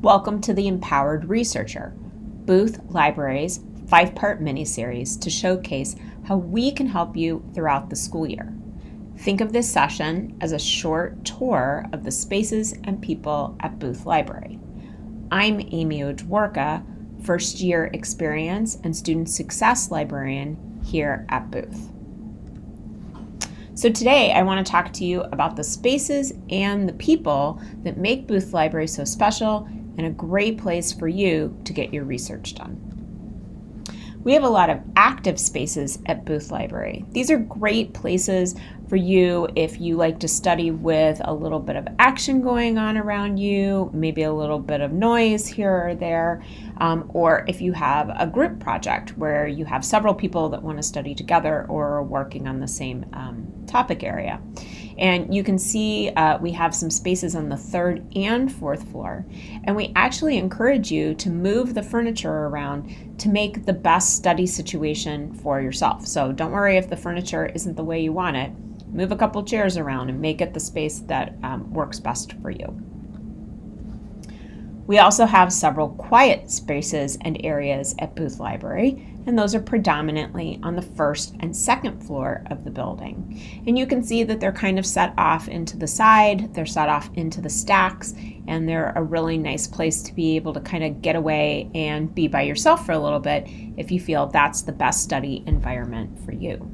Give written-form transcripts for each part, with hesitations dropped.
Welcome to the Empowered Researcher, Booth Library's 5-part mini-series to showcase how we can help you throughout the school year. Think of this session as a short tour of the spaces and people at Booth Library. I'm Amy Ojworka, first-year experience and student success librarian here at Booth. So today I want to talk to you about the spaces and the people that make Booth Library so special and a great place for you to get your research done. We have a lot of active spaces at Booth Library. These are great places for you if you like to study with a little bit of action going on around you, maybe a little bit of noise here or there, or if you have a group project where you have several people that want to study together or are working on the same topic area. And you can see we have some spaces on the 3rd and 4th floor. And we actually encourage you to move the furniture around to make the best study situation for yourself. So don't worry if the furniture isn't the way you want it. Move a couple chairs around and make it the space that works best for you. We also have several quiet spaces and areas at Booth Library, and those are predominantly on the 1st and 2nd floor of the building. And you can see that they're kind of set off into the side, they're set off into the stacks, and they're a really nice place to be able to kind of get away and be by yourself for a little bit if you feel that's the best study environment for you.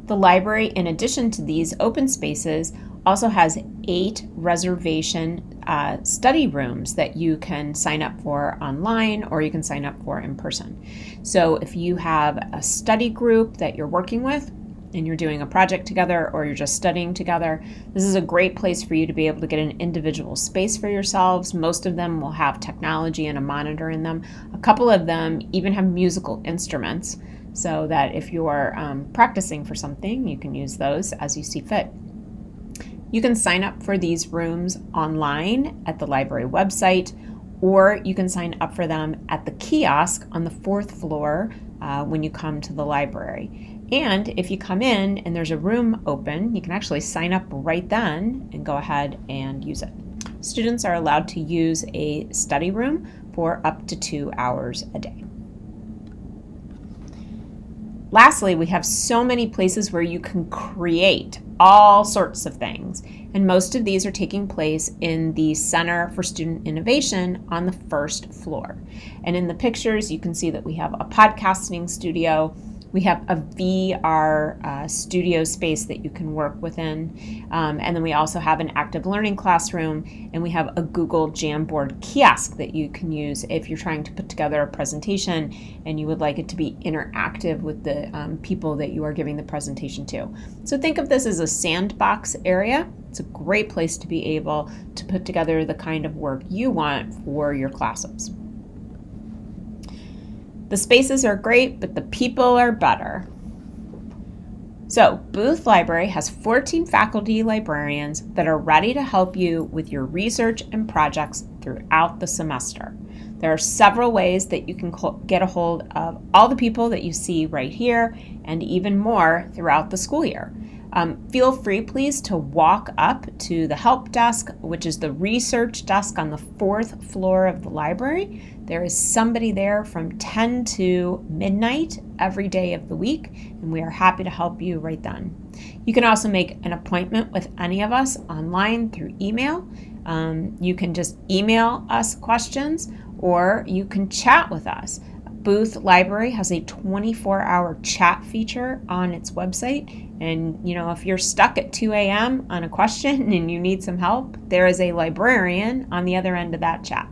The library, in addition to these open spaces, also has 8 reservation study rooms that you can sign up for online or you can sign up for in person. So if you have a study group that you're working with and you're doing a project together or you're just studying together, this is a great place for you to be able to get an individual space for yourselves. Most of them will have technology and a monitor in them. A couple of them even have musical instruments so that if you're practicing for something, you can use those as you see fit. You can sign up for these rooms online at the library website, or you can sign up for them at the kiosk on the 4th floor when you come to the library. And if you come in and there's a room open, you can actually sign up right then and go ahead and use it. Students are allowed to use a study room for up to 2 hours a day. Lastly, we have so many places where you can create all sorts of things, and most of these are taking place in the Center for Student Innovation on the 1st floor. And in the pictures, you can see that we have a podcasting studio. We have a VR studio space that you can work within. And then we also have an active learning classroom, and we have a Google Jamboard kiosk that you can use if you're trying to put together a presentation and you would like it to be interactive with the people that you are giving the presentation to. So think of this as a sandbox area. It's a great place to be able to put together the kind of work you want for your classes. The spaces are great, but the people are better. So, Booth Library has 14 faculty librarians that are ready to help you with your research and projects throughout the semester. There are several ways that you can get a hold of all the people that you see right here and even more throughout the school year. Feel free, please, to walk up to the help desk, which is the research desk on the 4th floor of the library. There is somebody there from 10 to midnight every day of the week, and we are happy to help you right then. You can also make an appointment with any of us online through email. You can just email us questions, or you can chat with us. Booth Library has a 24-hour chat feature on its website. And, if you're stuck at 2 a.m. on a question and you need some help, there is a librarian on the other end of that chat.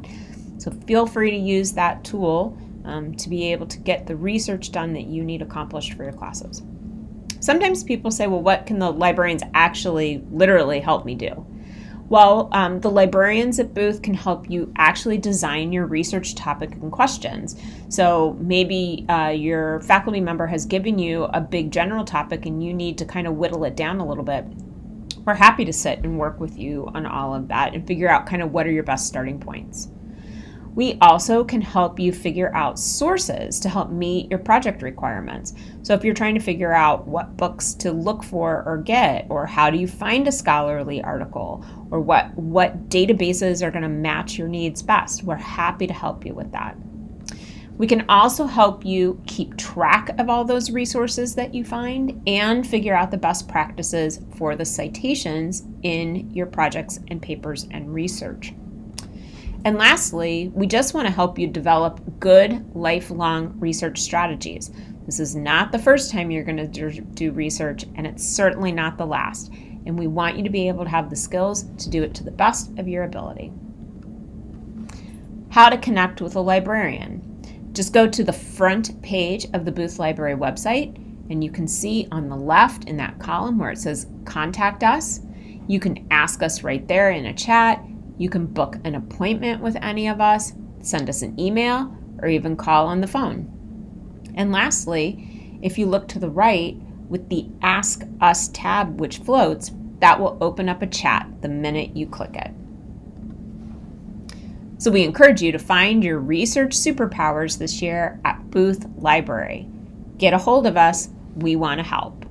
So feel free to use that tool to be able to get the research done that you need accomplished for your classes. Sometimes people say, well, what can the librarians actually literally help me do? Well, the librarians at Booth can help you actually design your research topic and questions. So maybe your faculty member has given you a big general topic and you need to kind of whittle it down a little bit. We're happy to sit and work with you on all of that and figure out kind of what are your best starting points. We also can help you figure out sources to help meet your project requirements. So if you're trying to figure out what books to look for or get, or how do you find a scholarly article, or what databases are going to match your needs best, we're happy to help you with that. We can also help you keep track of all those resources that you find and figure out the best practices for the citations in your projects and papers and research. And lastly, we just want to help you develop good lifelong research strategies. This is not the first time you're going to do research, and it's certainly not the last. And we want you to be able to have the skills to do it to the best of your ability. How to connect with a librarian. Just go to the front page of the Booth Library website, and you can see on the left in that column where it says Contact Us. You can ask us right there in a chat. You can book an appointment with any of us, send us an email, or even call on the phone. And lastly, if you look to the right with the Ask Us tab which floats, that will open up a chat the minute you click it. So we encourage you to find your research superpowers this year at Booth Library. Get a hold of us. We want to help.